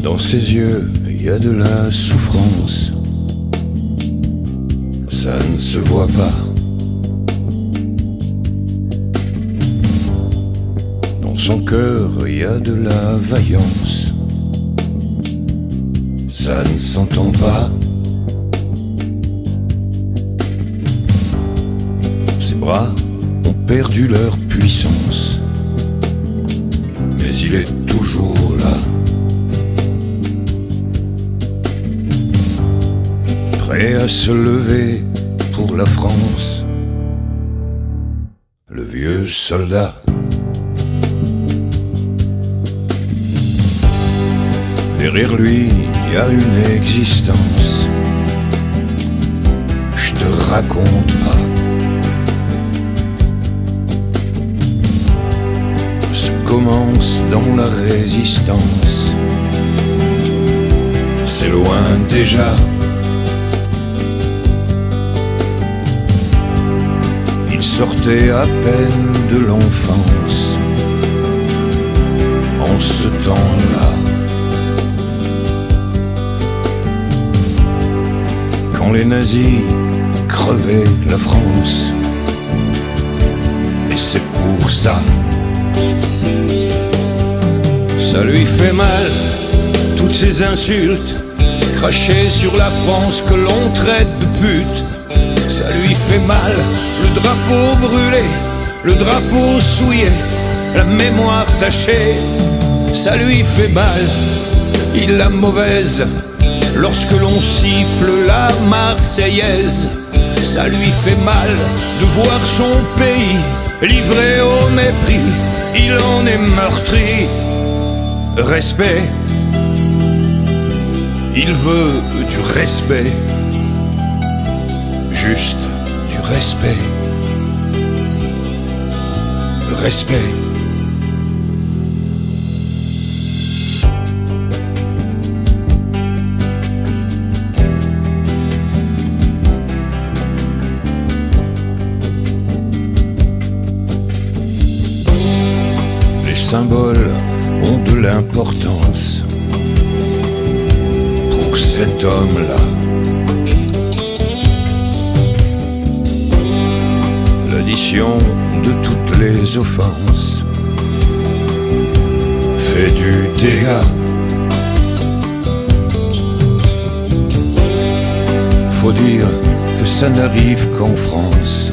Dans ses yeux, il y a de la souffrance. Ça ne se voit pas. Dans son cœur, il y a de la vaillance. Ça ne s'entend pas. Ses bras ont perdu leur puissance, mais il est toujours là, prêt à se lever pour la France, le vieux soldat. Derrière lui, il y a une existence, je te raconte pas. Se commence dans la résistance, c'est loin déjà. Il sortait à peine de l'enfance en ce temps-là, quand les nazis crevaient la France. Et c'est pour ça, ça lui fait mal, toutes ces insultes crachées sur la France que l'on traite de pute. Ça lui fait mal, le drapeau brûlé, le drapeau souillé, la mémoire tachée. Ça lui fait mal, il a mauvaise lorsque l'on siffle la Marseillaise. Ça lui fait mal de voir son pays livré au mépris, il en est meurtri. Respect, il veut du respect, juste du respect. Respect. Les symboles ont de l'importance pour cet homme-là. L'addition de toutes les offenses fait du dégât. Faut dire que ça n'arrive qu'en France,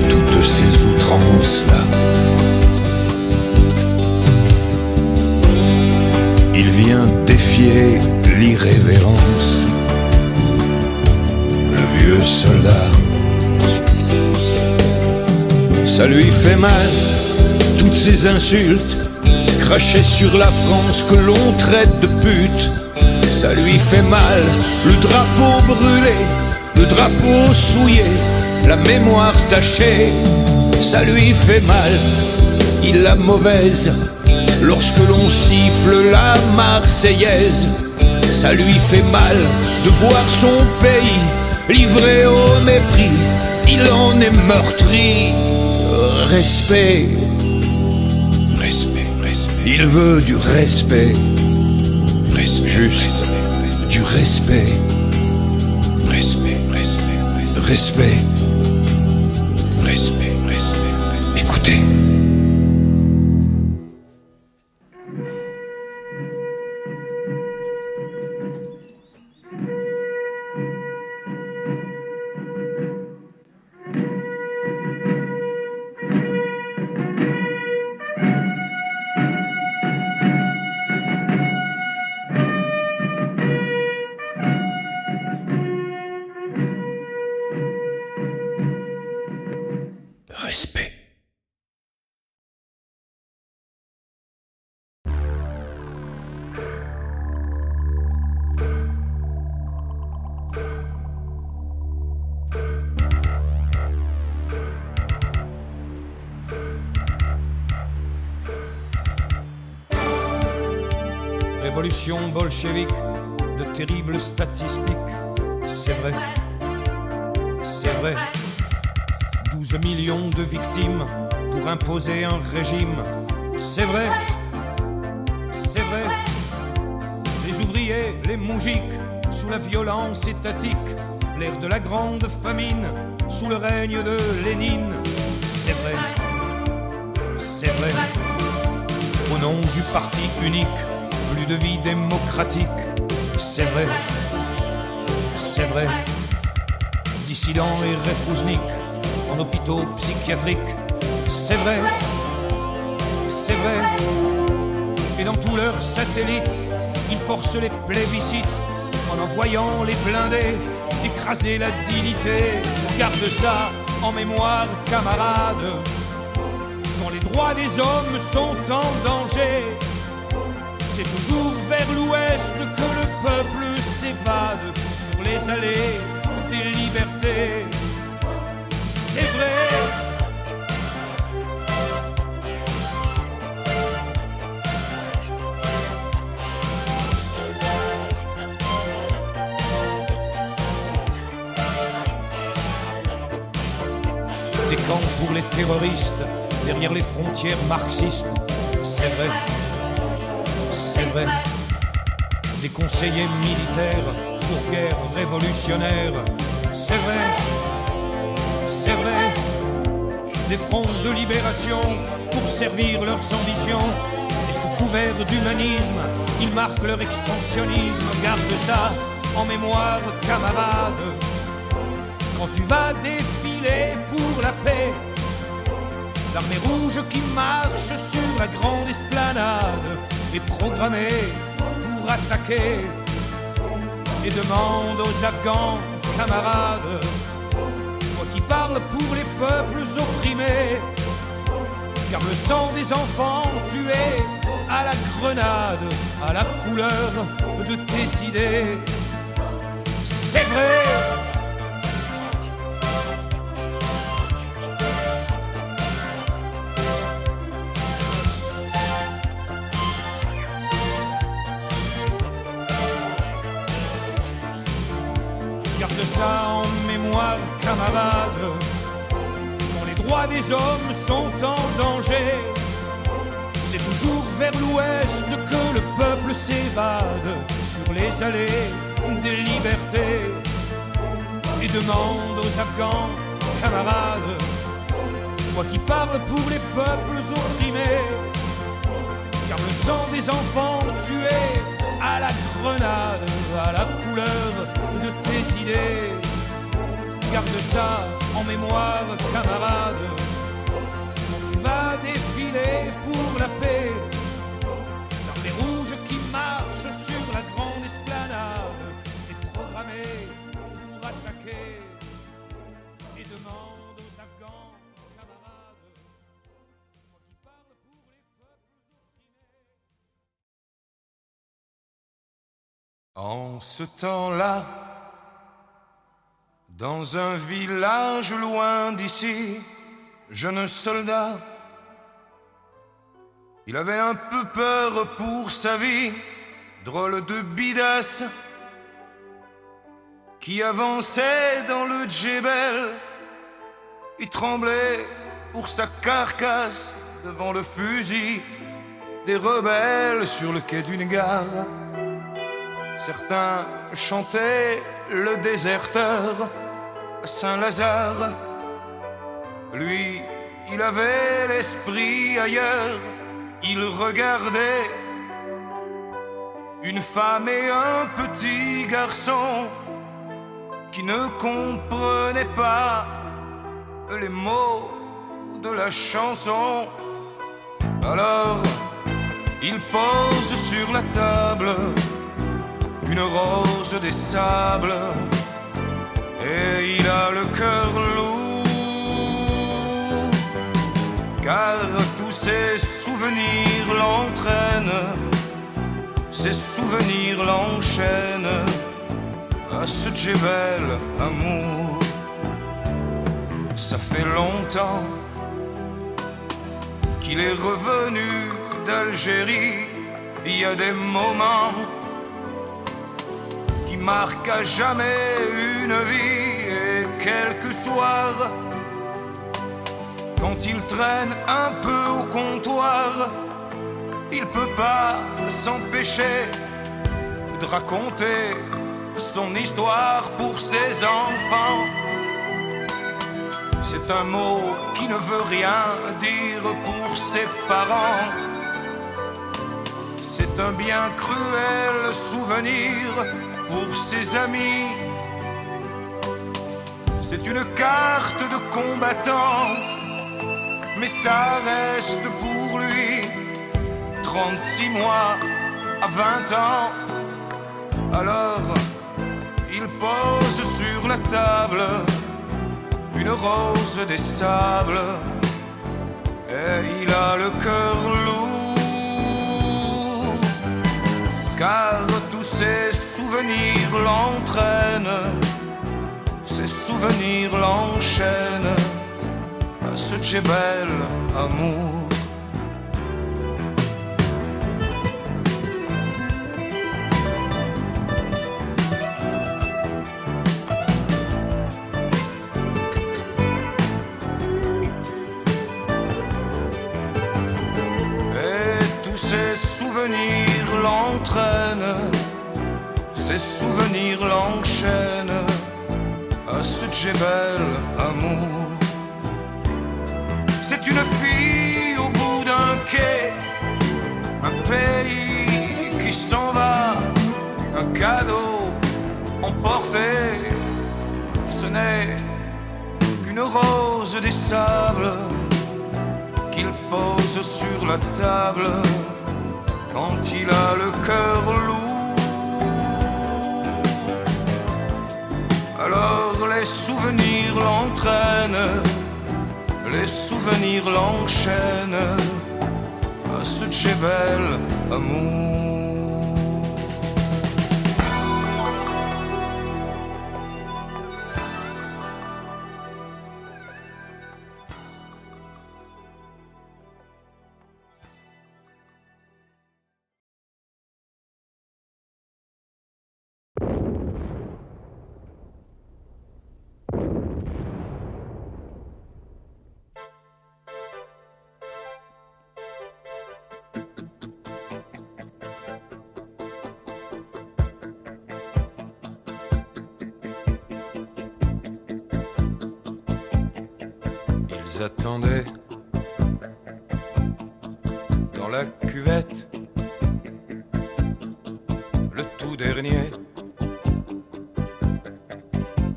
toutes ces outrances-là. Il vient défier l'irrévérence, le vieux soldat. Ça lui fait mal, toutes ces insultes crachées sur la France que l'on traite de pute. Ça lui fait mal, le drapeau brûlé, le drapeau souillé, la mémoire tachée. Ça lui fait mal, il a mauvaise lorsque l'on siffle la Marseillaise. Ça lui fait mal de voir son pays livré au mépris, il en est meurtri. Respect, respect, respect. Il veut du respect, respect, juste respect, du respect, respect, respect, respect, respect, respect. Écoutez. Respect. Révolution bolchevique, de terribles statistiques, c'est vrai, c'est vrai. 12 millions de victimes pour imposer un régime, c'est vrai, c'est vrai. les ouvriers, les moujiks, sous la violence étatique, l'ère de la grande famine, sous le règne de Lénine. C'est vrai, c'est vrai, au nom du parti unique, plus de vie démocratique. C'est vrai, c'est vrai, dissidents et réfoujniks en hôpitaux psychiatriques. C'est vrai, c'est vrai, et dans tous leurs satellites, ils forcent les plébiscites en envoyant les blindés écraser la dignité. Garde ça en mémoire, camarades, quand les droits des hommes sont en danger, c'est toujours vers l'ouest que le peuple s'évade sur les allées des libertés. C'est vrai. Des camps pour les terroristes derrière les frontières marxistes. C'est vrai, c'est vrai. Des conseillers militaires pour guerre révolutionnaire. C'est vrai, c'est vrai. Des fronts de libération pour servir leurs ambitions. Et sous couvert d'humanisme, ils marquent leur expansionnisme. Garde ça en mémoire, camarade, quand tu vas défiler pour la paix. L'armée rouge qui marche sur la grande esplanade est programmée pour attaquer et demande aux Afghans, camarades, toi qui parles pour les peuples opprimés, car le sang des enfants tués à la grenade, à la couleur de tes idées. C'est vrai. Garde ça en mémoire, camarade, quand les droits des hommes sont en danger, c'est toujours vers l'ouest que le peuple s'évade sur les allées des libertés et demande aux Afghans, camarades, toi qui parles pour les peuples opprimés, car le sang des enfants tués à la grenade, à la couleur de tes idées. Garde ça en mémoire, camarade, quand tu vas défiler pour la paix. L'armée rouge qui marche sur la grande esplanade est programmée pour attaquer et demande aux Afghans, camarades, toi qui parles pour les peuples opprimés. En ce temps-là, dans un village loin d'ici, jeune soldat, il avait un peu peur pour sa vie, drôle de bidasse qui avançait dans le djebel. Il tremblait pour sa carcasse devant le fusil des rebelles sur le quai d'une gare. Certains chantaient le déserteur à Saint-Lazare. Lui, il avait l'esprit ailleurs. Il regardait une femme et un petit garçon qui ne comprenaient pas les mots de la chanson. Alors, il pose sur la table une rose des sables et il a le cœur lourd, car tous ses souvenirs l'entraînent, ses souvenirs l'enchaînent à ce djebel amour. Ça fait longtemps qu'il est revenu d'Algérie. Il y a des moments qui marquent à jamais une vie, et quelques soirs, quand il traîne un peu au comptoir, il peut pas s'empêcher de raconter son histoire pour ses enfants. C'est un mot qui ne veut rien dire pour ses parents. C'est un bien cruel souvenir pour ses amis. C'est une carte de combattant, mais ça reste pour lui 36 mois à 20 ans. Alors, il pose sur la table une rose des sables et il a le cœur lourd, car tous ses souvenirs l'entraînent, ses souvenirs l'enchaînent à ce djebel amour. Ses souvenirs l'entraînent, ses souvenirs l'enchaînent à ce djebel amour. C'est une fille au bout d'un quai, un pays qui s'en va, un cadeau emporté. Ce n'est qu'une rose des sables qu'il pose sur la table quand il a le cœur lourd. Alors les souvenirs l'entraînent, les souvenirs l'enchaînent à ce djebel amour. Ils attendaient dans la cuvette le tout dernier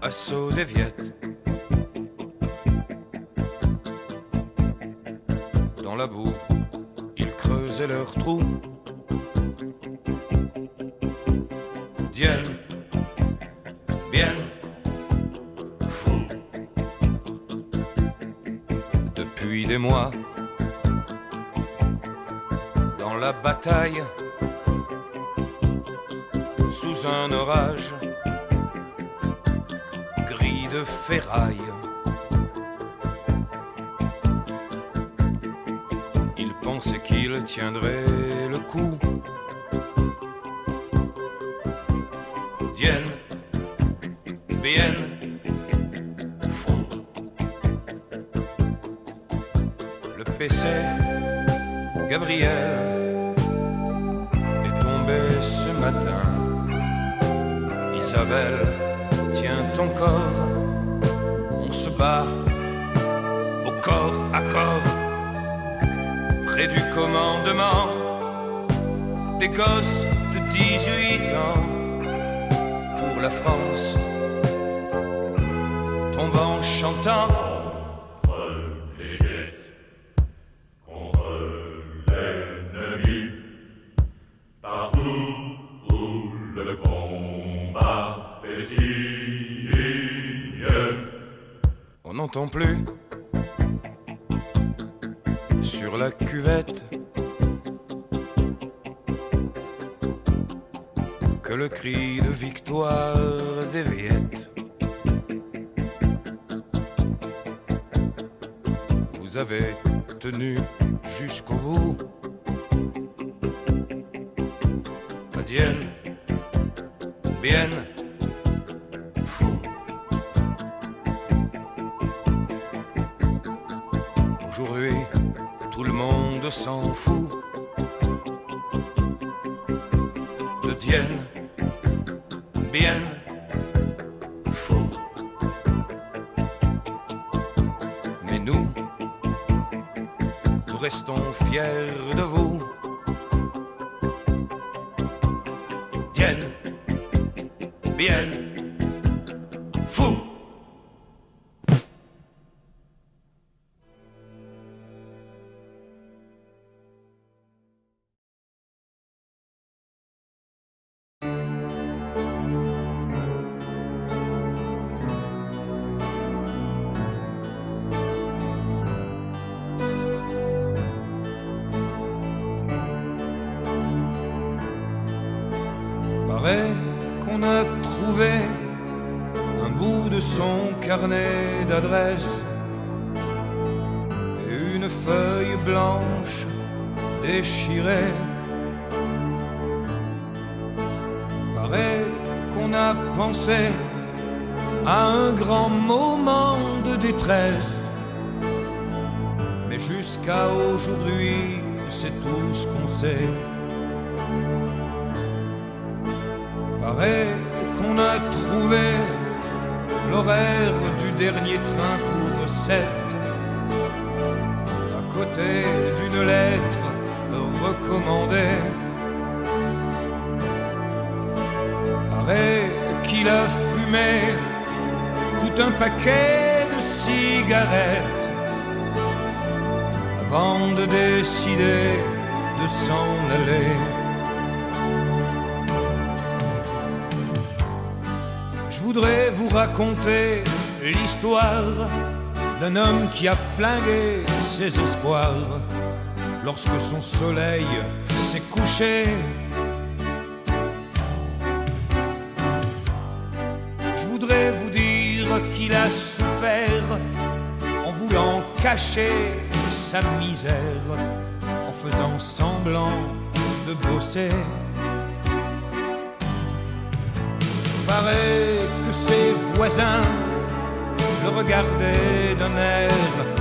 assaut des Viettes. Dans la boue, ils creusaient leur trou. Dien, bien, fou. Depuis des mois, dans la bataille, sous un orage gris de ferraille, il pensait qu'il tiendrait le coup. Dien, bien, fou. Le PC, Gabriel, est tombé ce matin. Isabelle tient encore. On se bat au corps à corps près du commandement. Des gosses de 18 ans pour la France tombent en chantant. Les guettes contre l'ennemi, partout où le combat fait signe. On n'entend plus sur la cuvette que le cri de victoire des Viettes. Vous avez tenu jusqu'au bout. Dien, bien, fou. Aujourd'hui, tout le monde s'en fout de Dien, bien fou. Mais nous restons fiers de vous. Bien, bien fou. Paraît qu'on a trouvé un bout de son carnet d'adresses et une feuille blanche déchirée. Paraît qu'on a pensé à un grand moment de détresse, mais jusqu'à aujourd'hui, c'est tout ce qu'on sait. Paraît qu'on a trouvé l'horaire du dernier train pour 7 à côté d'une lettre recommandée. Paraît qu'il a fumé tout un paquet de cigarettes avant de décider de s'en aller. Je voudrais vous raconter l'histoire d'un homme qui a flingué ses espoirs lorsque son soleil s'est couché. Je voudrais vous dire qu'il a souffert en voulant cacher sa misère, en faisant semblant de bosser. Paraît que ses voisins le regardaient d'un air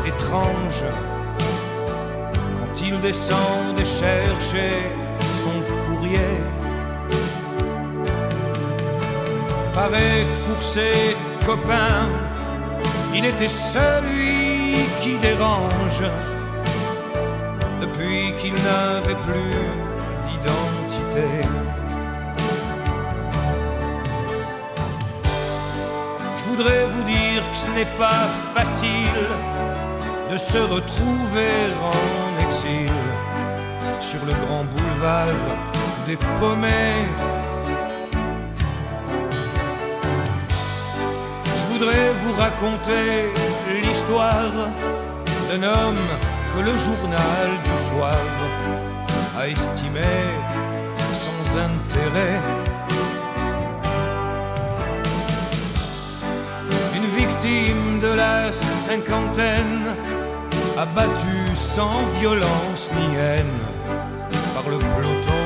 étrange quand il descendait chercher son courrier. Paraît que pour ses copains, il était celui qui dérange depuis qu'il n'avait plus d'identité. Je voudrais vous dire que ce n'est pas facile de se retrouver en exil sur le grand boulevard des Paumés. Je voudrais vous raconter l'histoire d'un homme que le journal du soir a estimé sans intérêt. Victime de la cinquantaine, abattu sans violence ni haine par le peloton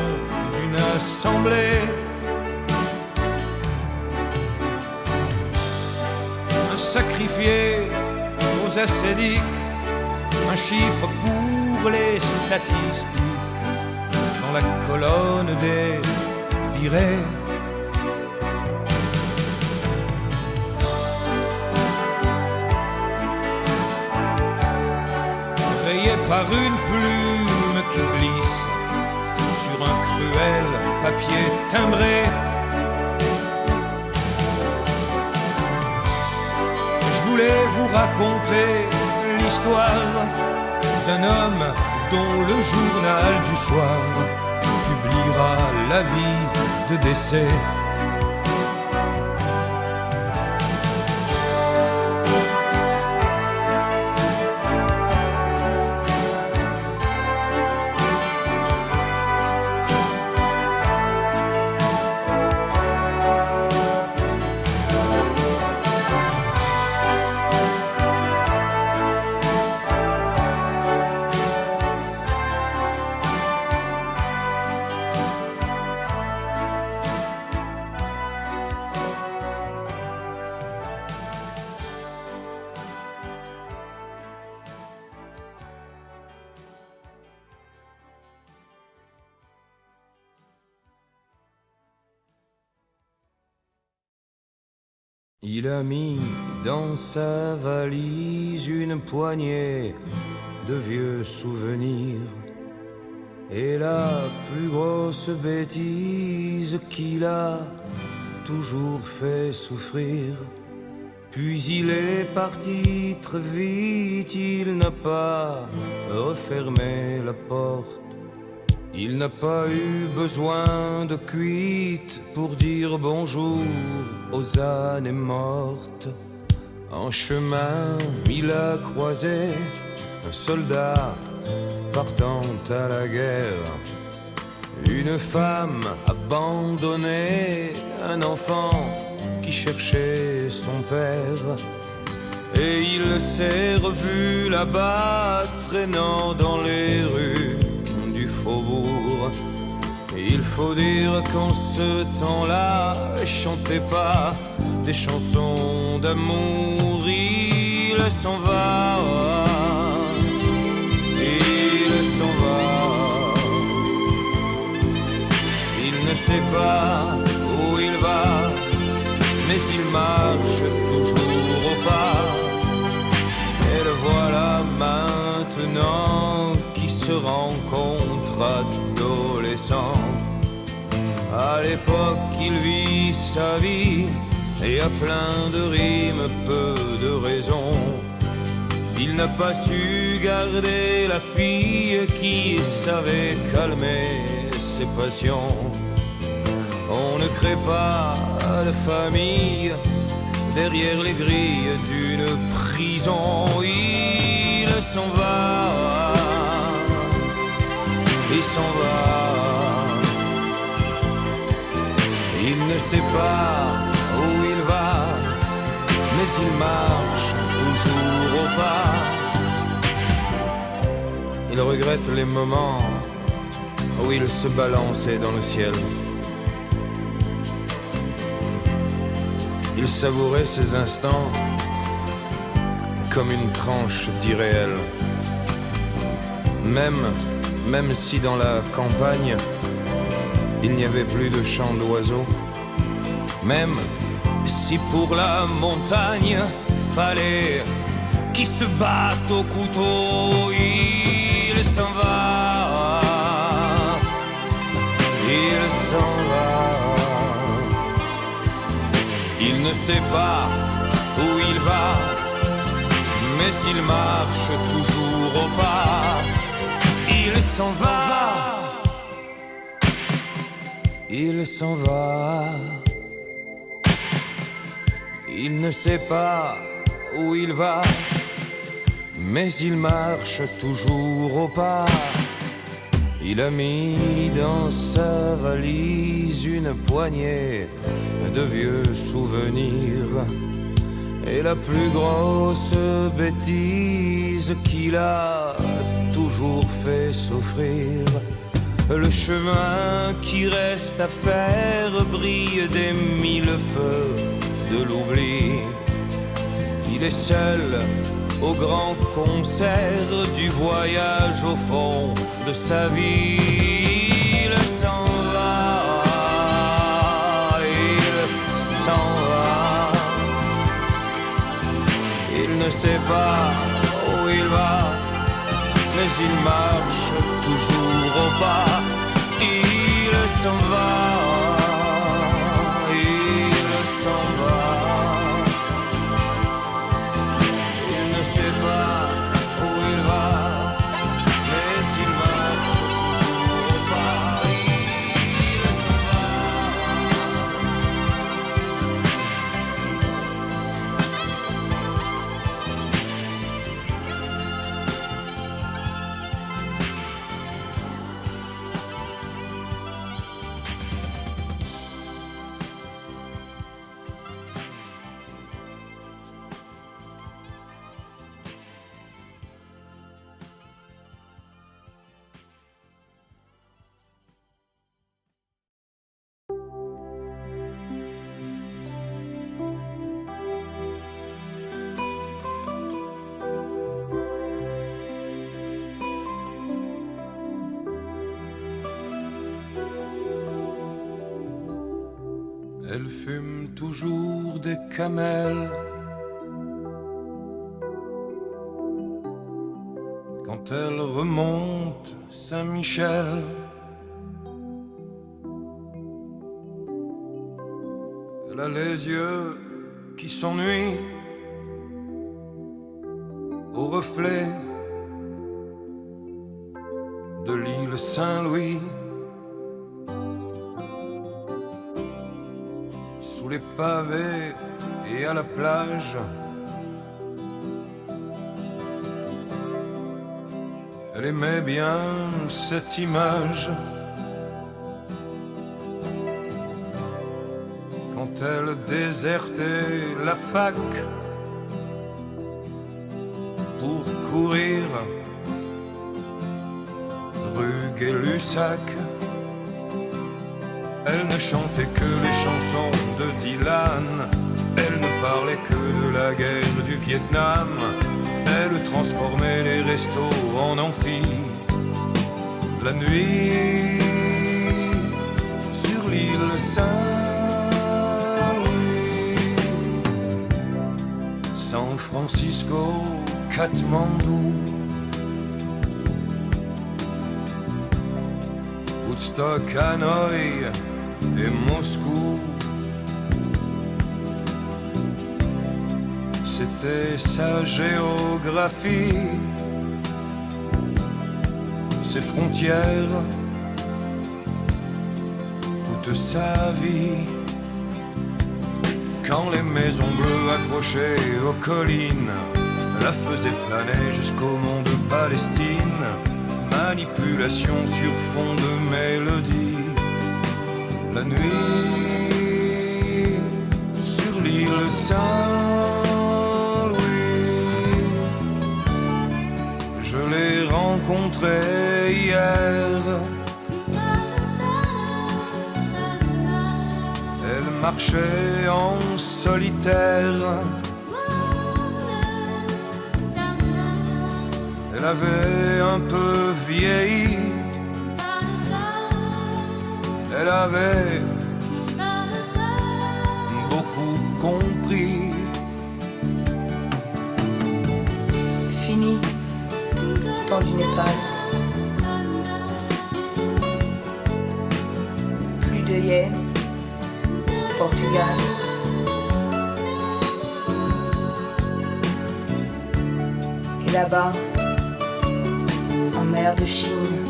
d'une assemblée. Un sacrifié aux ascédiques, un chiffre pour les statistiques dans la colonne des virés. Par une plume qui glisse sur un cruel papier timbré. Je voulais vous raconter l'histoire d'un homme dont le journal du soir publiera l'avis de décès. Il a mis dans sa valise une poignée de vieux souvenirs. Et la plus grosse bêtise qu'il a toujours fait souffrir. Puis il est parti très vite, il n'a pas refermé la porte. Il n'a pas eu besoin de cuite pour dire bonjour aux ânes mortes. En chemin, il a croisé un soldat partant à la guerre, une femme abandonnée, un enfant qui cherchait son père. Et il s'est revu là-bas, traînant dans les rues du faubourg. Il faut dire qu'en ce temps-là, il chantait pas des chansons d'amour. Il s'en va, il s'en va. Il ne sait pas où il va, mais il marche toujours au pas. Et le voilà maintenant qui se rencontre adolescent. À l'époque il vit sa vie, et à plein de rimes, peu de raisons. Il n'a pas su garder la fille qui savait calmer ses passions. On ne crée pas de famille derrière les grilles d'une prison. Il s'en va, il s'en va. Il ne sait pas où il va, mais il marche toujours au pas. Il regrette les moments où il se balançait dans le ciel. Il savourait ces instants comme une tranche d'irréel. Même si dans la campagne il n'y avait plus de chants d'oiseaux, même si pour la montagne fallait qu'il se batte au couteau, il s'en va, il s'en va. Il ne sait pas où il va, mais il marche toujours au pas. Il s'en va, il s'en va. Il ne sait pas où il va, mais il marche toujours au pas. Il a mis dans sa valise une poignée de vieux souvenirs. Et la plus grosse bêtise qu'il a toujours fait souffrir. Le chemin qui reste à faire brille des mille feux de l'oubli. Il est seul au grand concert du voyage au fond de sa vie. Il s'en va, il s'en va. Il ne sait pas où il va, mais il marche toujours au pas. Il s'en va, il s'en va. Il ne sait pas où il va, mais il marche toujours au pas. Il s'en va. Elle fume toujours des camels. Quand elle remonte Saint-Michel, elle a les yeux qui s'ennuient au reflet de l'île Saint-Louis. Sous les pavés et à la plage, elle aimait bien cette image. Quand elle désertait la fac pour courir rue Gay-Lussac, elle ne chantait que les chansons de Dylan. Elle ne parlait que de la guerre du Vietnam. Elle transformait les restos en amphi. La nuit, sur l'île Saint-Louis, San Francisco, Katmandou, Woodstock, Hanoï et Moscou. C'était sa géographie, ses frontières, toute sa vie. Quand les maisons bleues accrochées aux collines la faisaient planer jusqu'au mont de Palestine, manipulation sur fond de mélodie. La nuit, sur l'île Saint-Louis, je l'ai rencontrée hier. Elle marchait en solitaire. Elle avait un peu vieilli. Elle avait beaucoup compris. Fini, temps du Népal. Plus de yens, Portugal. Et là-bas, en mer de Chine,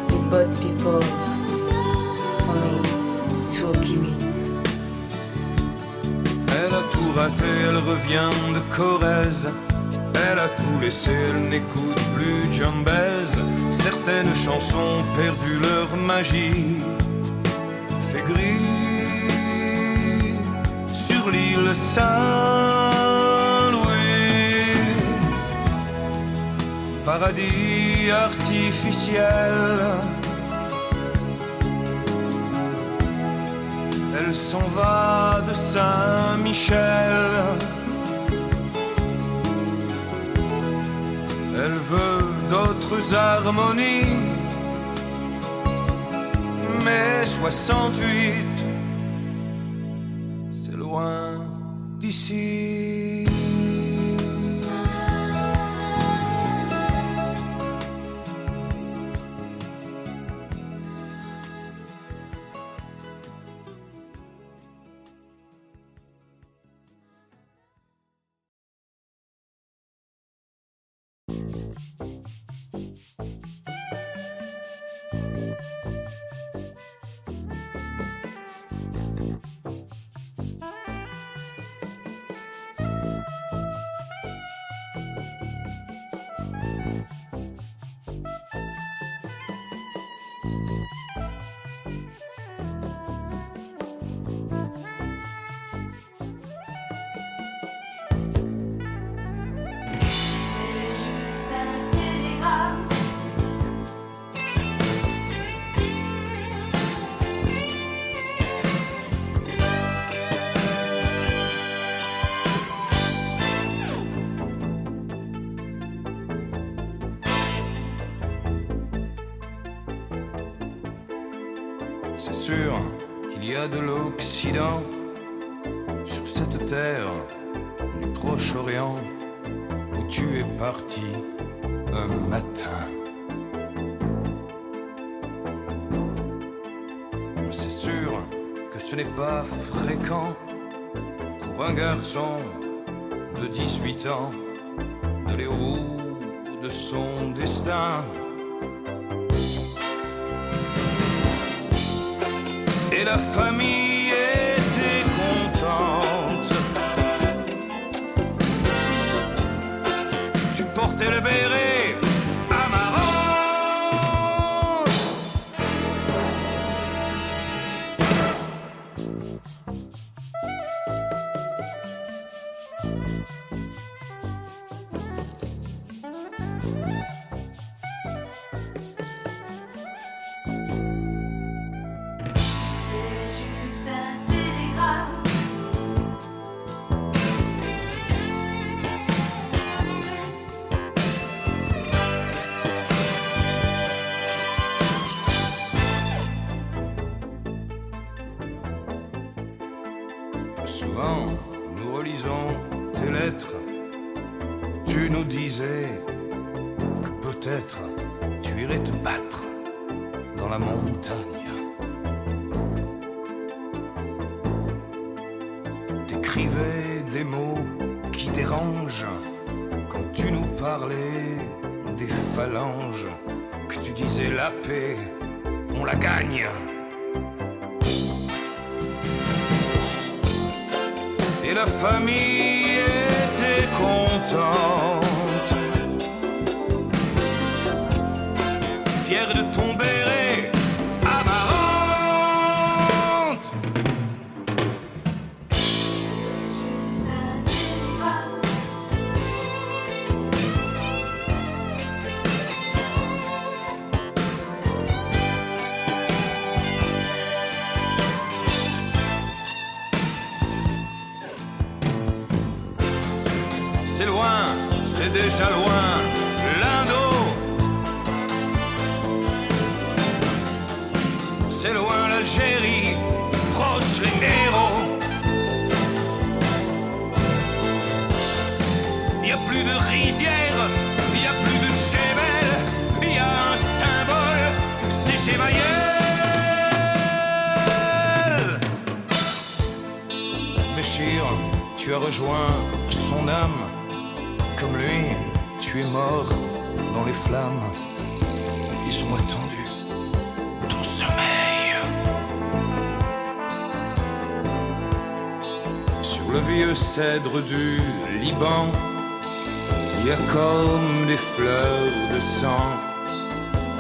les bottes people sont nées sous Ho Chi Minh. Elle a tout raté, elle revient de Corrèze. Elle a tout laissé, elle n'écoute plus John Baez. Certaines chansons ont perdu leur magie. Fait gris sur l'île Saint-Louis, paradis artificiel. Elle s'en va de Saint-Michel. Elle veut d'autres harmonies. Mais 68, c'est loin d'ici. C'est sûr qu'il y a de l'Occident sur cette terre du Proche-Orient où tu es parti un matin. C'est sûr que ce n'est pas fréquent pour un garçon de 18 ans d'aller au bout de son destin. Et la famille était contente. Tu portais le béret amarante. Souvent, nous relisons tes lettres. Tu nous disais que peut-être tu irais te battre dans la montagne. T'écrivais des mots qui dérangent quand tu nous parlais des phalanges. Que tu disais la paix, on la gagne. Et la famille était contente, fière de ton béret amarante. C'est loin, c'est déjà loin, l'Indo. C'est loin l'Algérie, proche les héros. Il n'y a plus de rizière, il n'y a plus de Jebel, il y a un symbole, c'est Gemayel. Béchir, tu as rejoint son âme. Comme lui, tu es mort dans les flammes. Ils ont attendu ton sommeil. Sur le vieux cèdre du Liban, il y a comme des fleurs de sang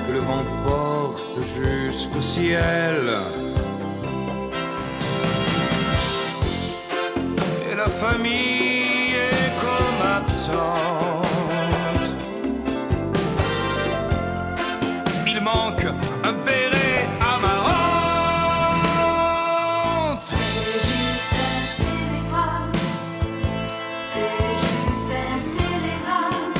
que le vent porte jusqu'au ciel. Et la famille est comme absente. Il manque un béret amarante. C'est juste un télégramme. C'est juste un télégramme.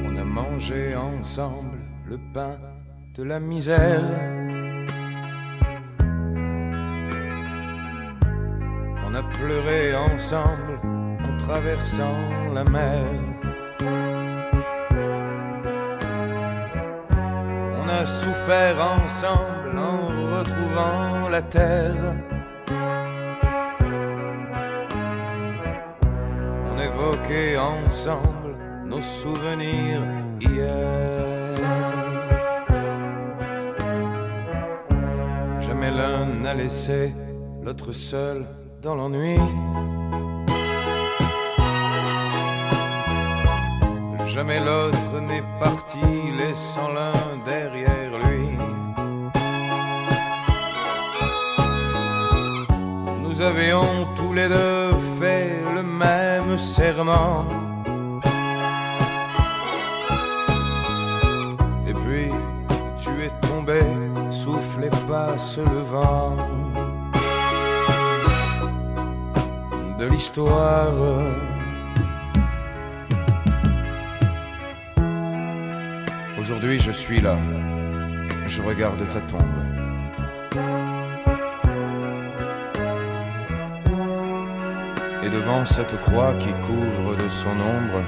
On a mangé ensemble le pain de la misère. On a pleuré ensemble en traversant la mer. On a souffert ensemble en retrouvant la terre. On évoquait ensemble nos souvenirs hier. Jamais l'un n'a laissé l'autre seul dans l'ennui. Jamais l'autre n'est parti laissant l'un derrière lui. Nous avions tous les deux fait le même serment. souffle et passe le vent de l'histoire. Aujourd'hui je suis là, je regarde ta tombe. Et devant cette croix qui couvre de son ombre,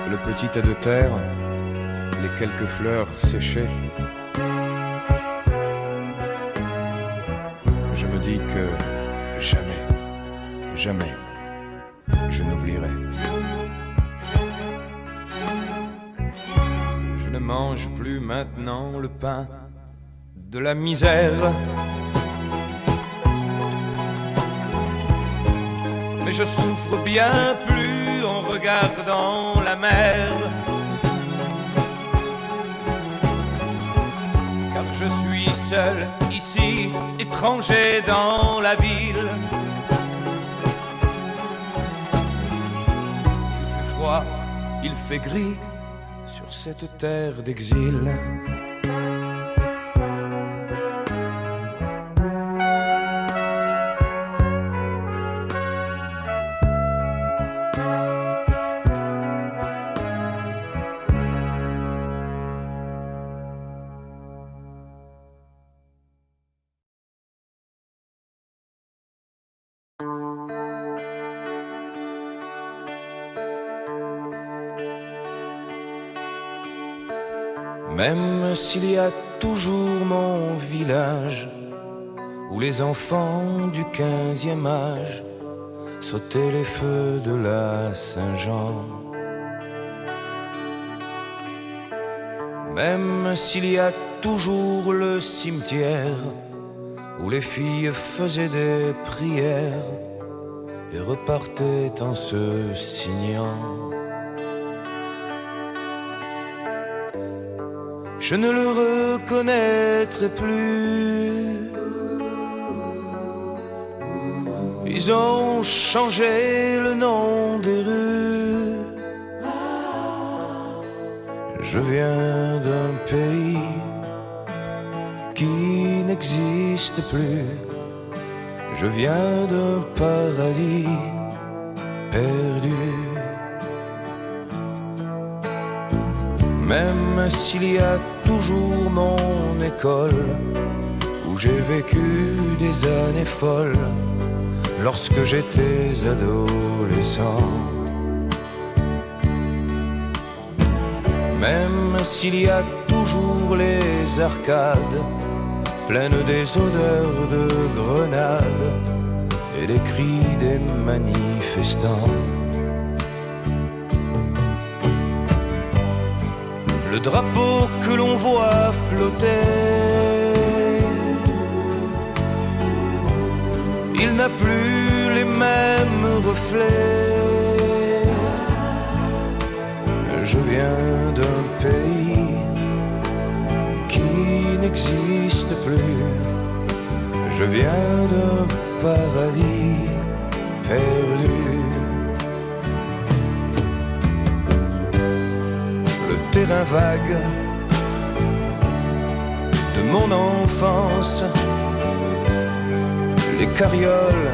le petit tas de terre, les quelques fleurs séchées, je me dis que jamais, jamais, je n'oublierai. Je ne mange plus maintenant le pain de la misère, mais je souffre bien plus en regardant la mer, car je suis seul ici, étranger dans la ville. Il fait froid, il fait gris sur cette terre d'exil. Même s'il y a toujours mon village où les enfants du 15e âge sautaient les feux de la Saint-Jean. Même s'il y a toujours le cimetière où les filles faisaient des prières et repartaient en se signant. Je ne le reconnaîtrai plus. Ils ont changé le nom des rues. Je viens d'un pays qui n'existe plus. Je viens d'un paradis perdu. Même s'il y a toujours mon école où j'ai vécu des années folles lorsque j'étais adolescent. Même s'il y a toujours les arcades pleines des odeurs de grenades et les cris des manifestants. Le drapeau que l'on voit flotter, il n'a plus les mêmes reflets. Je viens d'un pays qui n'existe plus. Je viens d'un paradis perdu. Terrain vague de mon enfance, les carrioles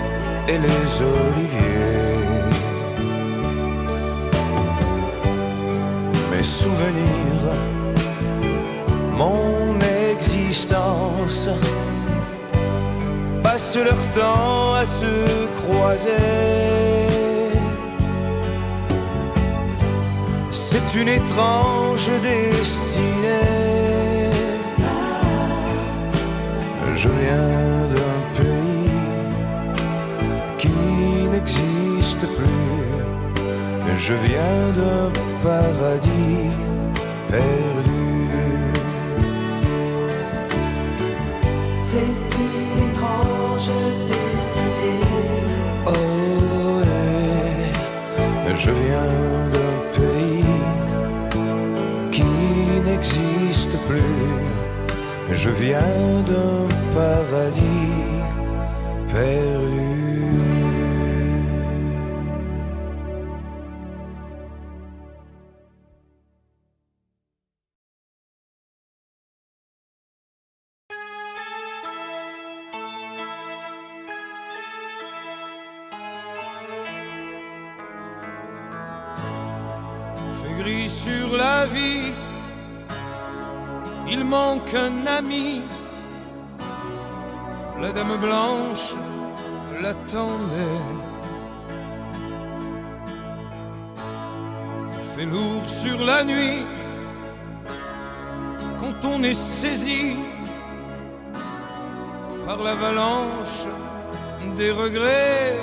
et les oliviers, mes souvenirs, mon existence passent leur temps à se croiser. C'est une étrange destinée. Je viens d'un pays qui n'existe plus. Je viens d'un paradis perdu. C'est une étrange destinée. Oh, ouais. Je viens d'un pays qui n'existe plus. Je viens d'un paradis perdu. lui sur la vie. Il manque un ami. La dame blanche l'attendait. Fait lourd sur la nuit quand on est saisi par l'avalanche des regrets.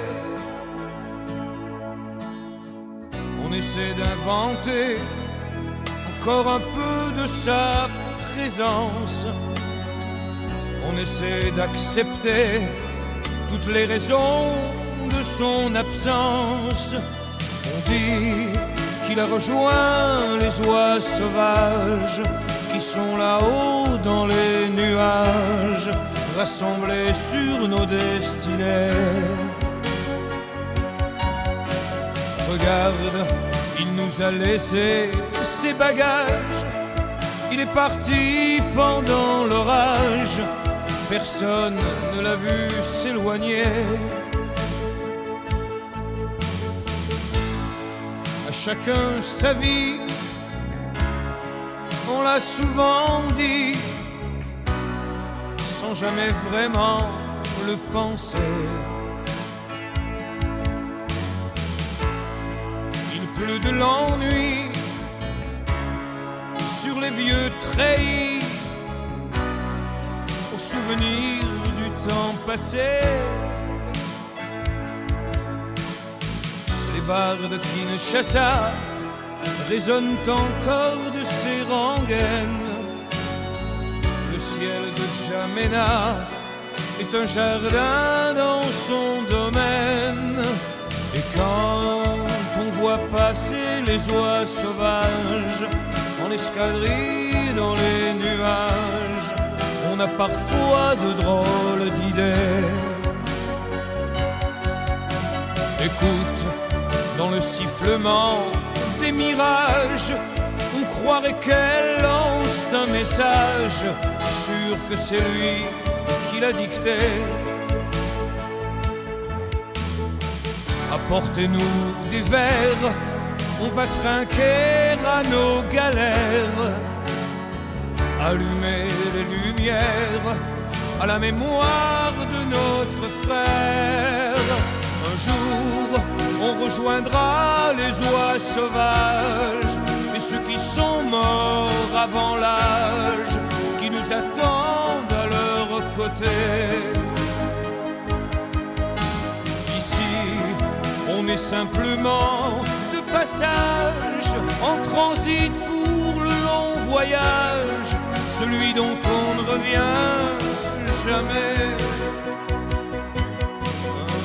On essaie d'inventer encore un peu de sa présence. On essaie d'accepter toutes les raisons de son absence. On dit qu'il a rejoint les oies sauvages qui sont là-haut dans les nuages, rassemblés sur nos destinées. Regarde, il nous a laissé ses bagages. Il est parti pendant l'orage. Personne ne l'a vu s'éloigner. À chacun sa vie, on l'a souvent dit, sans jamais vraiment le penser. Il pleut de l'ennui sur les vieux treillis, au souvenir du temps passé. Les bardes de Kinshasa résonnent encore de ses rengaines. Le ciel de Djamena est un jardin dans son domaine. Et quand on voit passer les oies sauvages en escadrille dans les nuages, on a parfois de drôles d'idées. Écoute, dans le sifflement des mirages, on croirait qu'elle lance un message, sûr que c'est lui qui l'a dicté. Apportez-nous des verres, on va trinquer à nos galères. Allumez les lumières à la mémoire de notre frère. Un jour, on rejoindra les oies sauvages et ceux qui sont morts avant l'âge, qui nous attendent à leur côté. Ici, on est simplement de passage, en transit pour le long voyage, celui dont on ne revient jamais.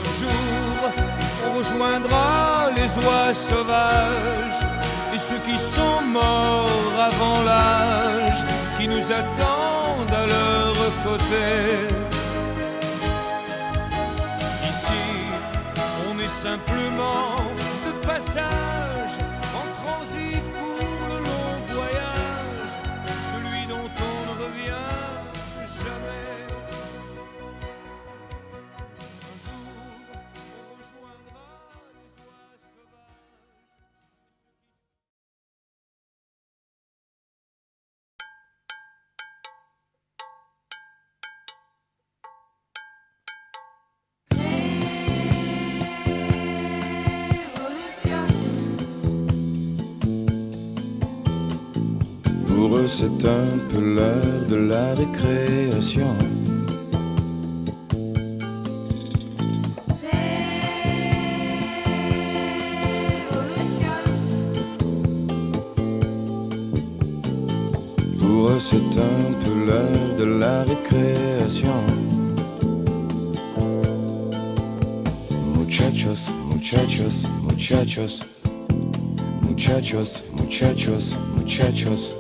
Un jour, on rejoindra les oies sauvages et ceux qui sont morts avant l'âge, qui nous attendent à leur côté. Ici, on est simplement de passage, en transit pour le long voyage, celui dont on ne revient jamais. Un jour, on rejoindra les oies sauvages. Pour eux c'est un peu l'heure de la récréation. Pour eux c'est un peu l'heure de la récréation. Muchachos, muchachos, muchachos, muchachos, muchachos, muchachos.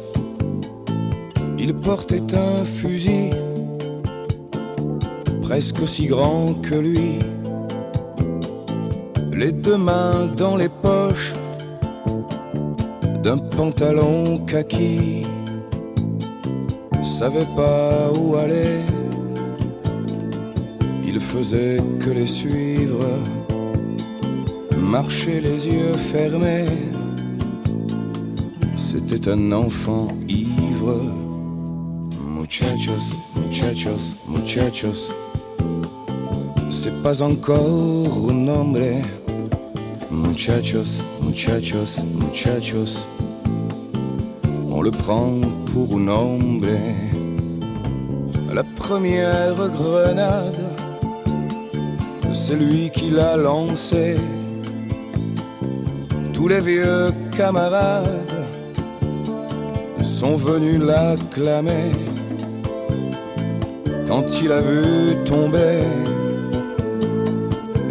Il portait un fusil presque aussi grand que lui, les deux mains dans les poches d'un pantalon kaki. Savait pas où aller, il faisait que les suivre, marcher les yeux fermés. C'était un enfant ivre. Muchachos, muchachos, muchachos. C'est pas encore un hombre. Muchachos, muchachos, muchachos. On le prend pour un hombre. La première grenade, c'est lui qui l'a lancée. Tous les vieux camarades sont venus l'acclamer. Quand il a vu tomber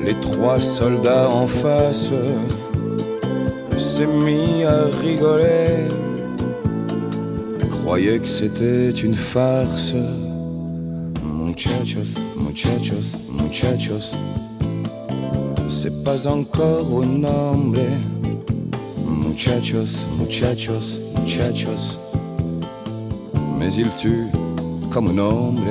les trois soldats en face, s'est mis à rigoler. Croyait que c'était une farce. Muchachos, muchachos, muchachos. C'est pas encore un hombre. Muchachos, muchachos, muchachos. Mais il tue comme un hombre.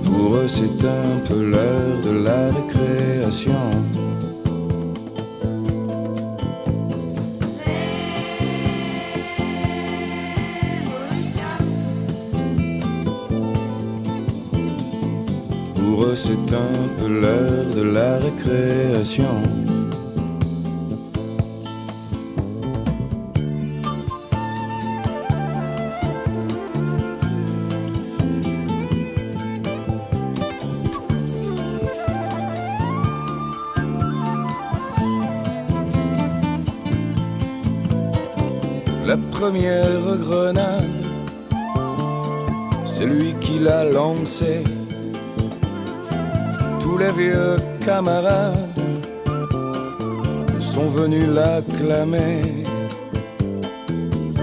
Pour eux c'est un peu l'heure de la récréation. Pour eux c'est un peu l'heure de la récréation. La première grenade, c'est lui qui l'a lancée. Tous les vieux camarades sont venus l'acclamer.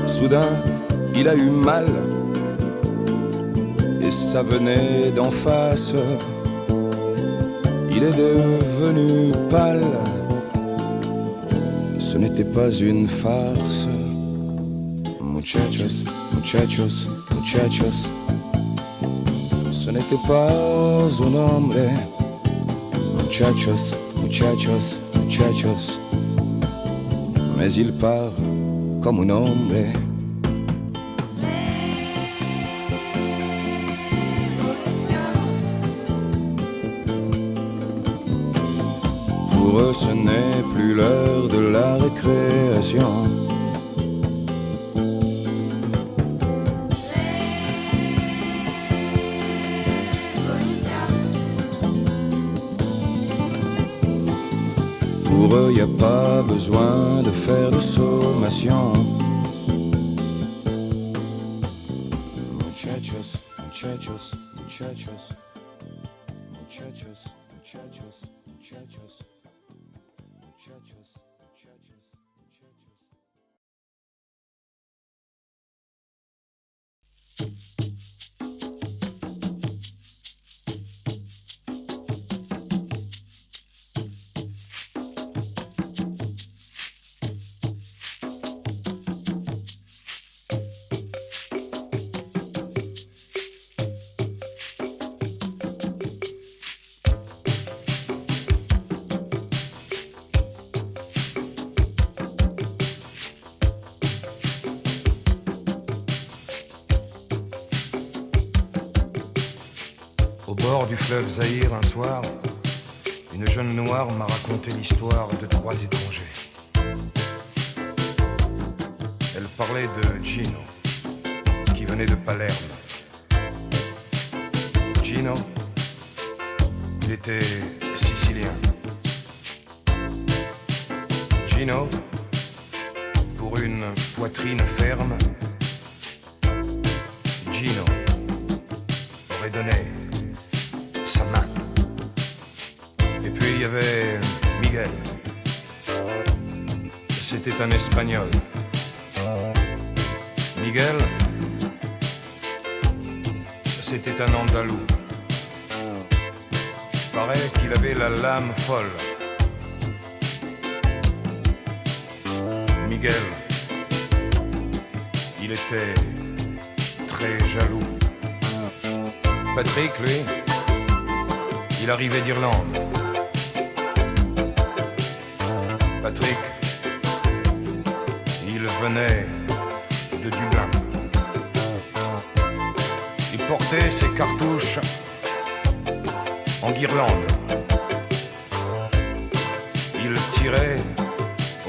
Soudain, il a eu mal, et ça venait d'en face. Il est devenu pâle, ce n'était pas une farce. Muchachos, muchachos, muchachos. Ce n'était pas un hombre. Muchachos, muchachos, muchachos. Mais il part comme un hombre. Pour eux ce n'est plus l'heure de la récréation. Pour eux, y a pas besoin de faire de sommation. Muchachos, muchachos, muchachos. Muchachos, muchachos, muchachos. Muchachos, muchachos, muchachos. Au bord du fleuve Zaïre, un soir, une jeune noire m'a raconté l'histoire de trois étrangers. Elle parlait de Gino, qui venait de Palerme. Gino, il était sicilien. Gino, pour une poitrine ferme, Gino aurait donné sa main. Et puis il y avait Miguel. C'était un Espagnol. Miguel, c'était un Andalou. Paraît qu'il avait la lame folle. Miguel, il était très jaloux. Patrick, lui, Il arrivait d'Irlande. Patrick, il venait de Dublin. Il portait ses cartouches en guirlande. Il tirait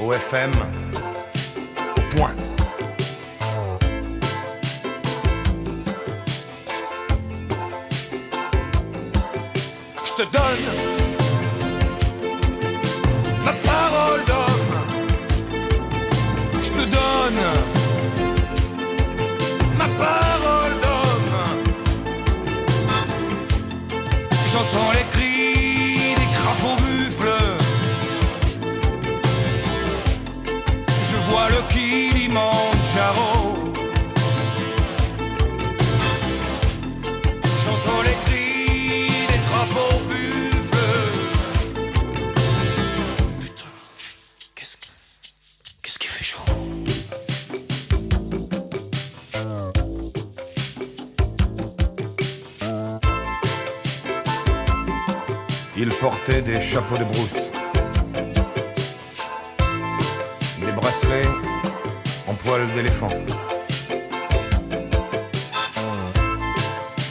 au FM au point. Je te donne ma parole d'homme. Je te donne ma parole d'homme. J'entends les cris des crapauds buffles. Je vois le Kilimandjaro. J'entends les cris des crapauds buffles. Putain, qu'est-ce qui fait chaud? Il portait des chapeaux de brousse, des bracelets en poil d'éléphant.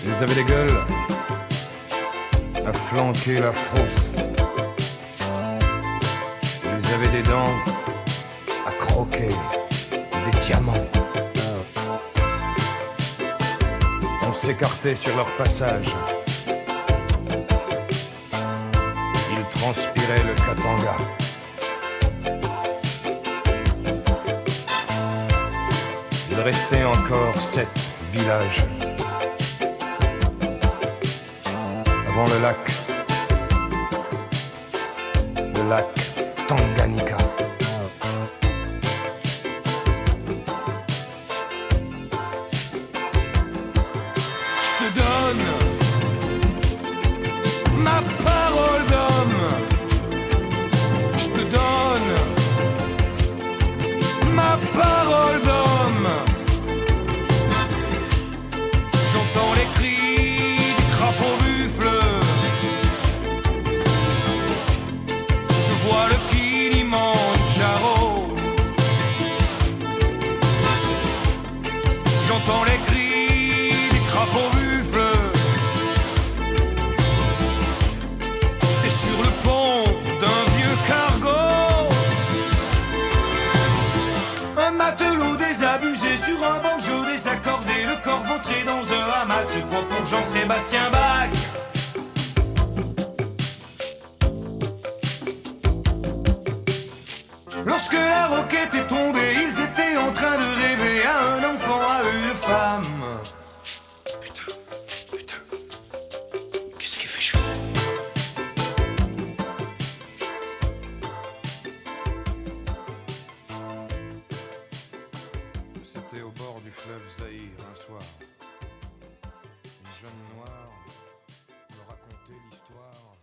Ils avaient des gueules à flanquer la frousse. Ils avaient des dents à croquer des diamants. On s'écartait sur leur passage. Ils transpiraient le Katanga. Il restait encore 7 villages avant le lac Tanganyika. Je te donne ma parole d'homme. Je te donne ma parole d'homme. J'entends les cris des crapauds buffles. Je vois le Kilimandjaro. J'entends les cris des crapauds buffles. Et sur le pont d'un vieux cargo, un matelot désabusé sur un banjo désaccordé, le corps vautré dans un hamac, se prend pour Jean-Sébastien Bach. Lorsque la roquette est tombée, ils étaient en train de rêver à un enfant, à une femme. Putain, qu'est-ce qui fait chaud? C'était au bord du fleuve Zaïre un soir. Une jeune noire me racontait l'histoire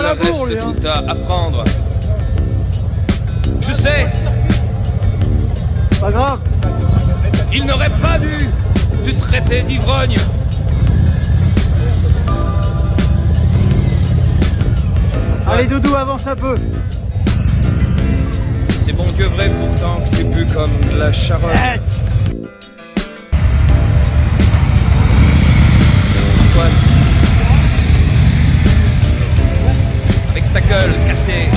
il reste tout à apprendre. Je sais. Pas grave. Il n'aurait pas dû te traiter d'ivrogne. Allez Doudou, avance un peu. C'est bon Dieu vrai pourtant que tu pues comme de la charogne. Yes. Antoine, avec ta gueule cassée,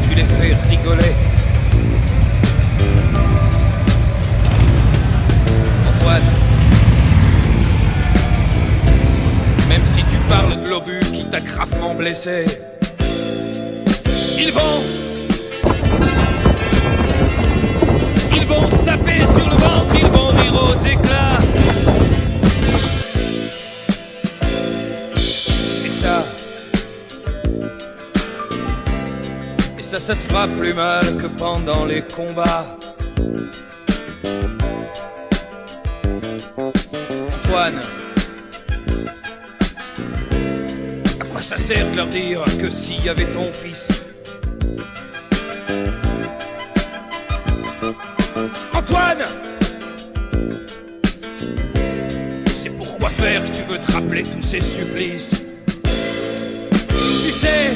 tu les fais rigoler. Antoine, même si tu parles de l'obus qui t'a gravement blessé, ils vont se taper sur le ventre, ils vont rire aux éclats. Et ça te fera plus mal que pendant les combats. Antoine, à quoi ça sert de leur dire que s'il y avait ton fils? Antoine, c'est pourquoi faire que tu veux te rappeler tous ces supplices. Tu sais,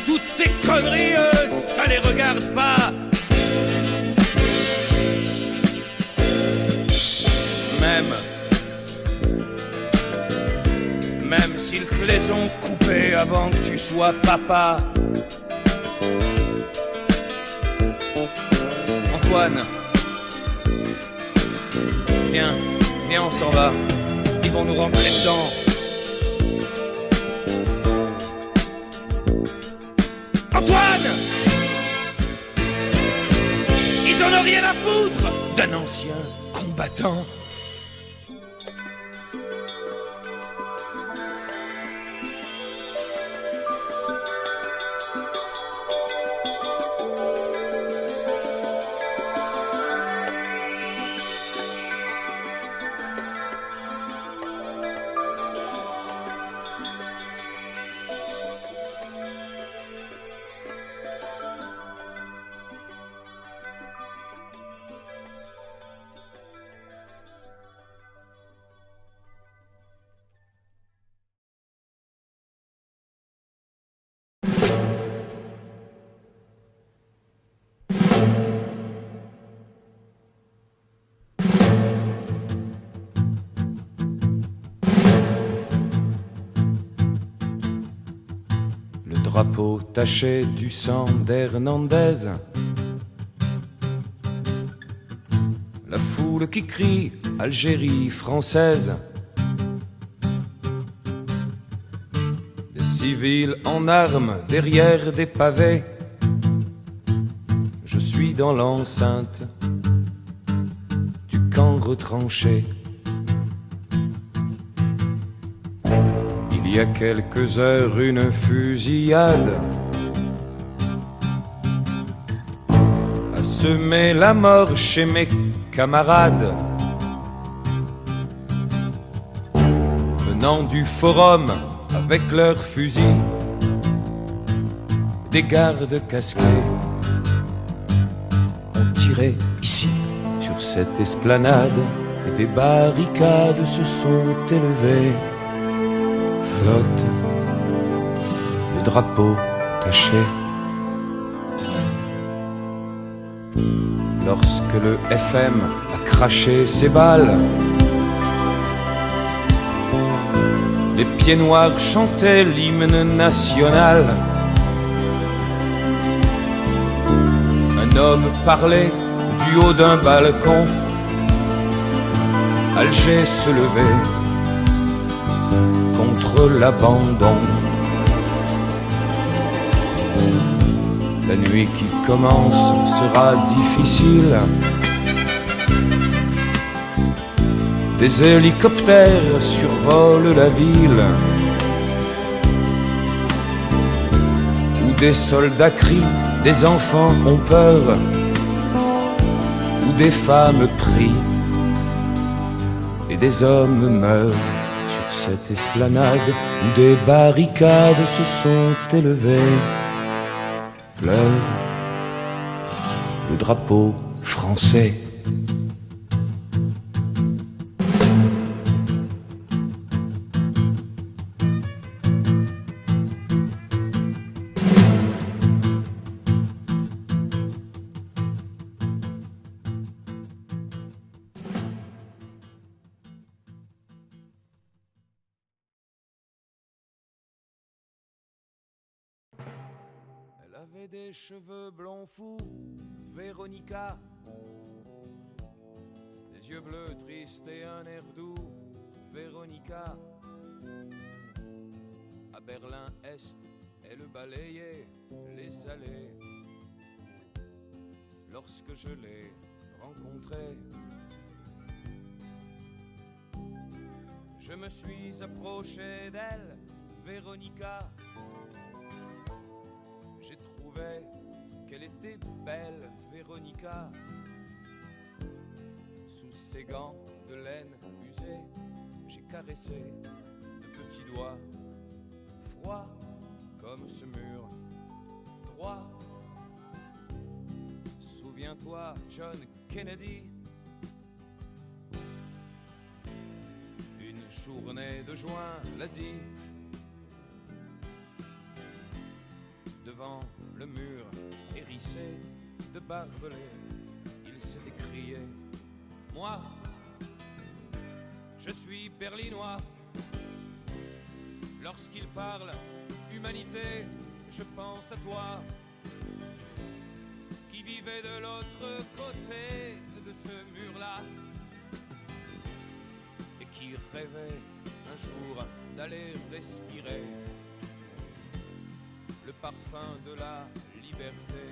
toutes ces conneries, ça les regarde pas. Même s'ils te les ont coupés avant que tu sois papa. Antoine, viens, on s'en va. Ils vont nous rentrer dedans. Antoine! Ils en ont rien à foutre d'un ancien combattant. Drapeau taché du sang d'Hernandez. La foule qui crie Algérie française. Des civils en armes derrière des pavés. Je suis dans l'enceinte du camp retranché. Il y a quelques heures, une fusillade a semé la mort chez mes camarades. Venant du forum avec leurs fusils, des gardes casqués ont tiré ici, sur cette esplanade, et des barricades se sont élevées. Flotte le drapeau taché. Lorsque le FM a craché ses balles, les pieds noirs chantaient l'hymne national. Un homme parlait du haut d'un balcon. Alger se levait contre l'abandon. La nuit qui commence sera difficile. Des hélicoptères survolent la ville, où des soldats crient, des enfants ont peur, où des femmes prient et des hommes meurent sur sur cette esplanade où des barricades se sont élevées, pleure le drapeau français. Elle avait des cheveux blonds fous, Véronica, des yeux bleus tristes et un air doux, Véronica. À Berlin-Est, elle balayait les allées. Lorsque je l'ai rencontrée, je me suis approché d'elle, Véronica. J'ai trouvé qu'elle était belle, Véronica. Sous ses gants de laine usée, j'ai caressé de petits doigts, froids comme ce mur droit. Souviens-toi, John Kennedy, une journée de juin l'a dit. Devant le mur hérissé de barbelés, il s'est écrié: moi, je suis berlinois. Lorsqu'il parle humanité, je pense à toi, qui vivais de l'autre côté de ce mur-là, et qui rêvait un jour d'aller respirer le parfum de la liberté.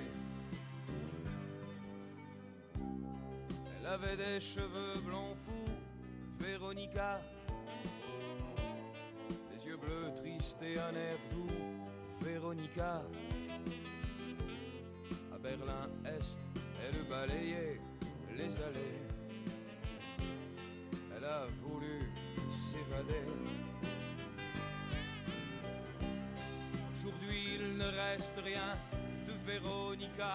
Elle avait des cheveux blonds fous, Véronica, des yeux bleus tristes et un air doux, Véronica. À Berlin-Est, elle balayait les allées. Elle a voulu s'évader. Aujourd'hui, il ne reste rien de Véronica.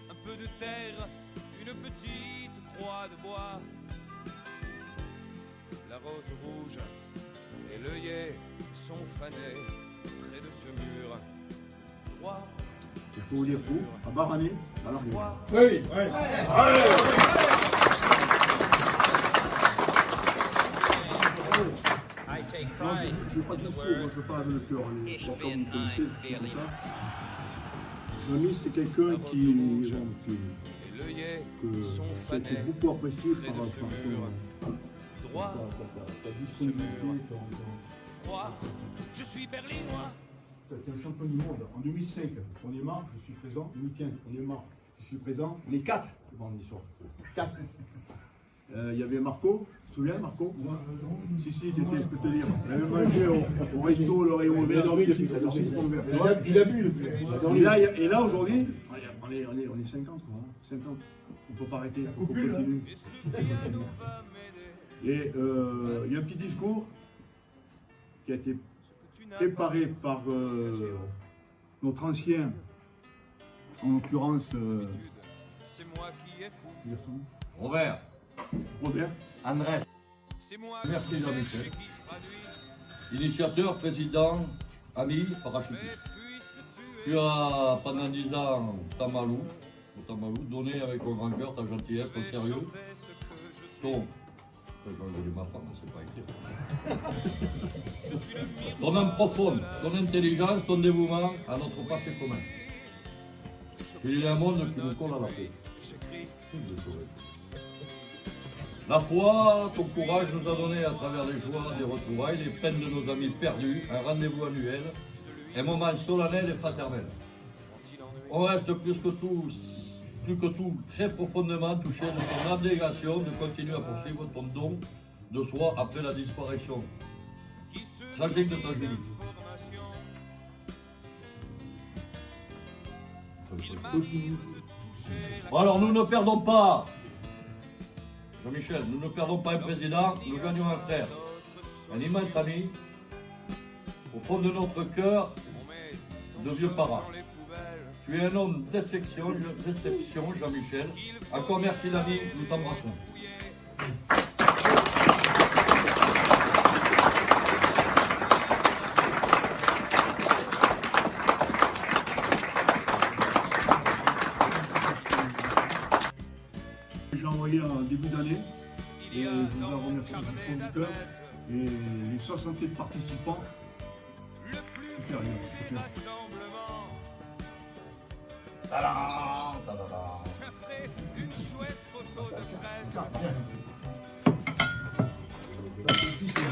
Un peu de terre, une petite croix de bois. La rose rouge et l'œillet sont fanés près de ce mur droit. Je peux vous dire où? À Barani, à l'arrière. Oui, oui. Non, je ne veux pas de discours, moi je parle avec le cœur. Les comme vous connaissez, c'est comme ça. L'ami, c'est quelqu'un qui a été beaucoup apprécié par ta disponibilité. Je suis berlinois. Tu es un champion du monde. En 2005, on est mort, je suis présent. 2015, on est mort, je suis présent. Les 4 vendredi soir. 4. Il y avait Marco. Tu te souviens, Marco? Si, je peux te dire. On avait mangé au resto, le rayon vert. Il a bu le plus. Et là, aujourd'hui, on est 50, quoi. 50. On ne peut pas arrêter, on peut continuer. Et il y a un petit discours qui a été préparé par notre ancien, en l'occurrence, Robert. Andrés. Merci Jean-Michel. Initiateur, président, ami, parachutiste. Tu as pendant 10 ans Tamalou, donné avec un grand cœur ta gentillesse, ton sérieux, ton ma femme, c'est pas écrit. Ton âme profonde, ton intelligence, ton dévouement à notre passé commun. Il y a un monde qui nous colle à la peau. La foi, ton courage nous a donné à travers les joies des retrouvailles, les peines de nos amis perdus, un rendez-vous annuel, un moment solennel et fraternel. On reste plus que tout, très profondément touché de ton abnégation de continuer à poursuivre ton don de soi après la disparition tragique de ta Julie. Alors nous ne perdons pas Jean-Michel, nous ne perdons pas un président, nous gagnons un frère, un immense ami, au fond de notre cœur, de vieux parents. Tu es un homme d'exception, Jean-Michel. Encore merci l'ami, nous t'embrassons. J'ai envoyé en début d'année et je voudrais remercier du fond du cœur et les 60 participants. Super, super.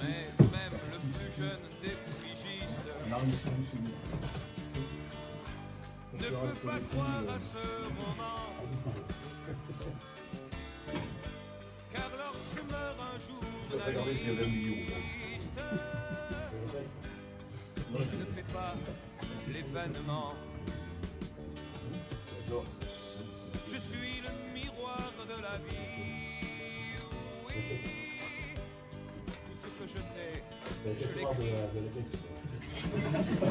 Mais même le plus jeune des pigistes ne peut pas croire à ce roman. Car lorsque meurt un jour l'artiste, ne fait pas l'événement. Je suis le miroir de la vie, oui. Tout ce que je sais, je l'écris. Je suis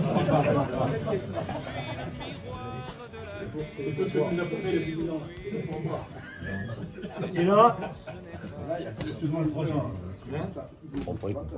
le miroir de la vie. Et là, excuse-moi le prochain. On peut écouter.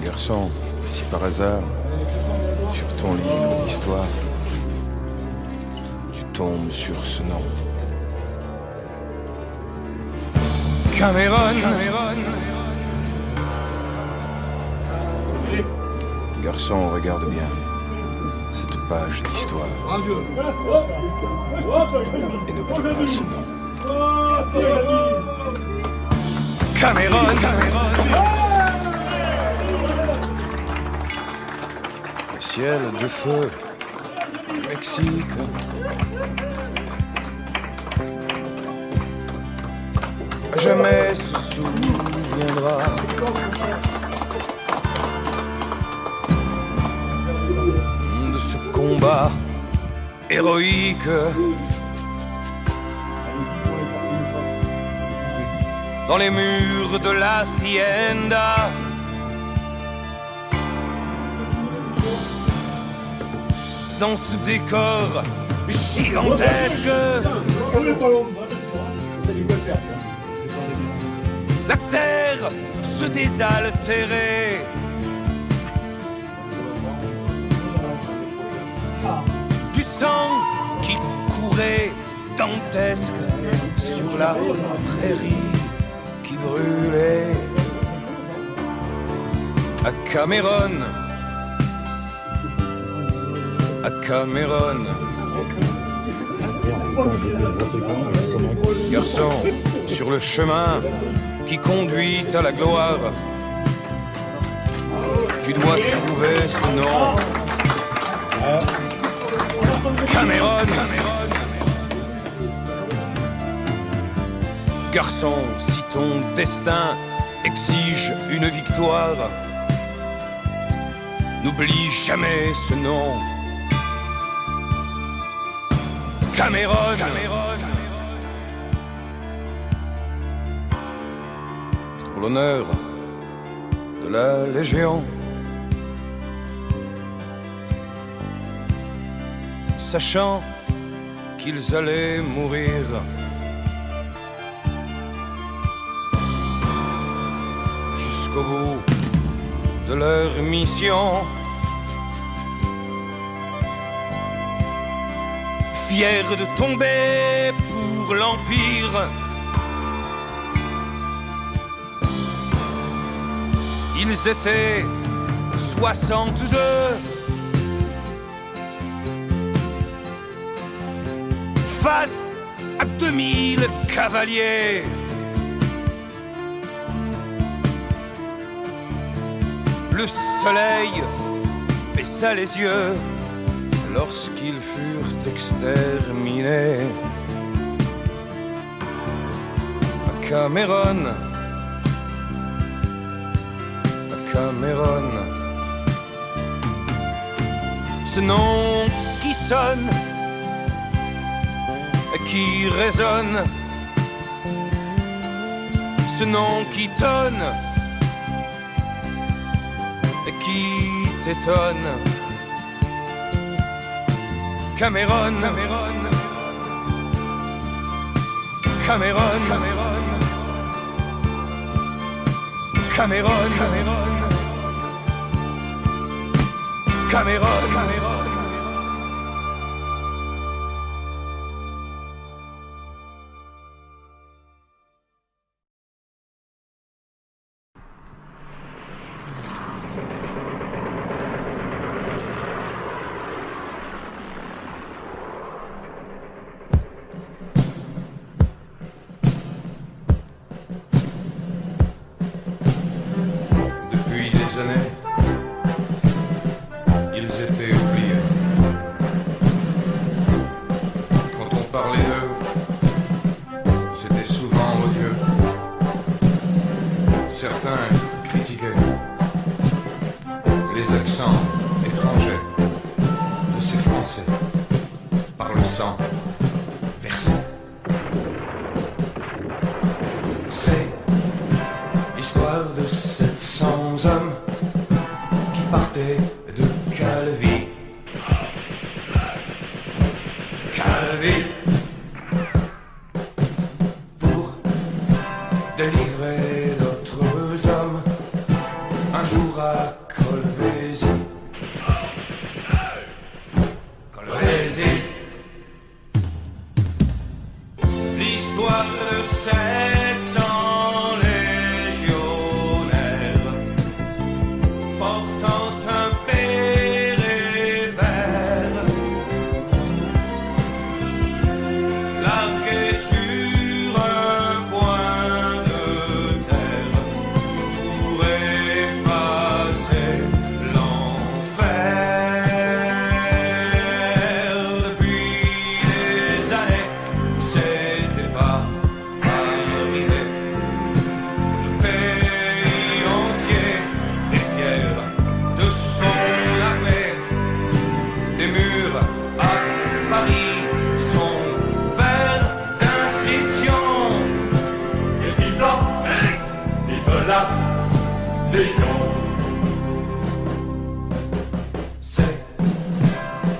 Garçon, si par hasard, sur ton livre d'histoire, tu tombes sur ce nom. Cameron. Garçon, regarde bien cette page d'histoire et n'oublie pas ce nom. Cameron. Le ciel de feu, Mexique. Jamais se souviendra de ce combat Héroïque. Dans les murs de la Hacienda. Dans ce décor gigantesque, la terre se désaltérait. Du sang qui courait dantesque sur la prairie qui brûlait. À Cameron, à Cameron. Garçon, sur le chemin qui conduit à la gloire, tu dois trouver ce nom. Cameron. Garçon, si ton destin exige une victoire, n'oublie jamais ce nom. Cameron. Pour l'honneur de la Légion, Sachant qu'ils allaient mourir, jusqu'au bout de leur mission. Fiers de tomber pour l'Empire, ils étaient 62. Face à 2000 cavaliers, le soleil baissa les yeux lorsqu'ils furent exterminés. À Cameron, ce nom qui sonne et qui résonne, ce nom qui tonne et qui t'étonne. Cameron, Cameron, Cameron, Cameron. Depuis des années, ils étaient oubliés. Quand on parlait d'eux, c'était souvent odieux. Certains critiquaient les accents étrangers de ces Français par le sang versé. C'est l'histoire de 700 hommes qui partaient de Calvi. Calvi pour délivrer d'autres hommes un jour à Colvézi. Colvézi. L'histoire de 700 légionnaires portant un béret vert, largués sur un coin de terre pour effacer l'enfer. Depuis des années, c'était pas arrivé. Le pays entier est fier de son armée. Les murs à Paris sont verts d'inscriptions. Et vive l'Amérique, vive la Légion. C'est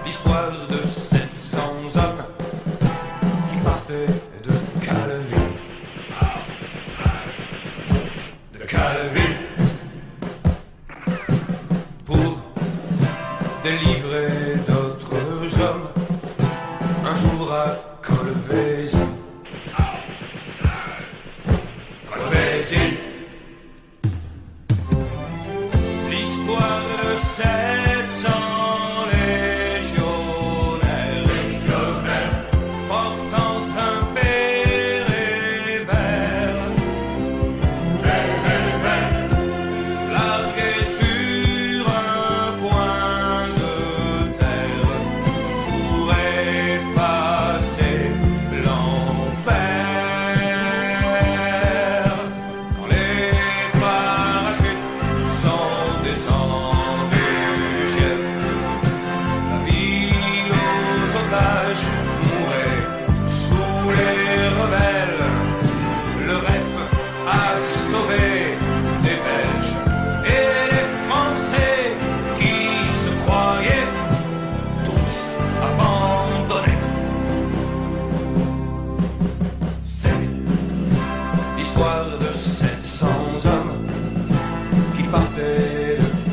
l'histoire de 700 hommes qui partaient de Calvi. De Calvi pour délivrer d'autres hommes un jour à Colvézi. Colvézi. L'histoire de 700 légionnaires portant un béret vert, largués sur un coin de terre pour effacer l'enfer. Quand les parachutes sont descendus, la ville aux otages mourait sous les rebelles. Le REP a sauvé des Belges et des Français qui se croyaient tous abandonnés. C'est l'histoire de 700 hommes qui partaient de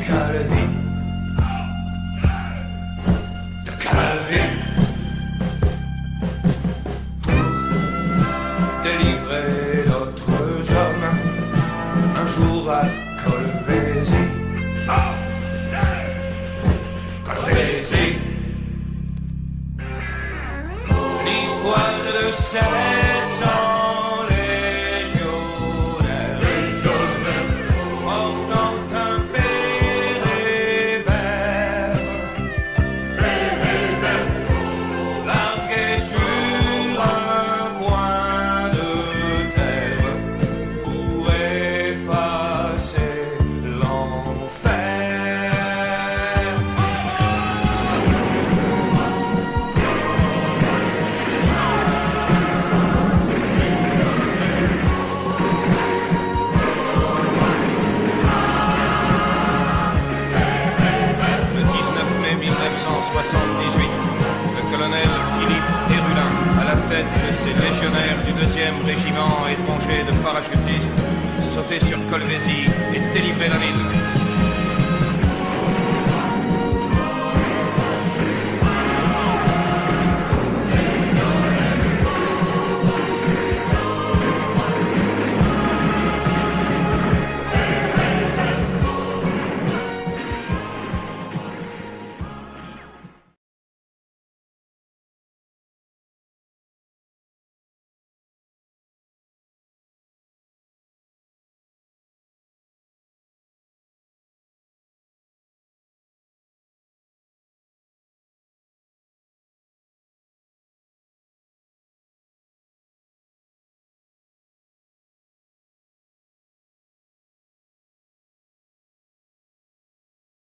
portant un béret vert, largué sur un coin de terre pour effacer l'enfer. Le 19 mai 1978, le colonel Philippe Desrulins, à la tête de ses légionnaires du 2e régiment étranger de parachutistes, sautait sur Colvézi et délivrait la ville.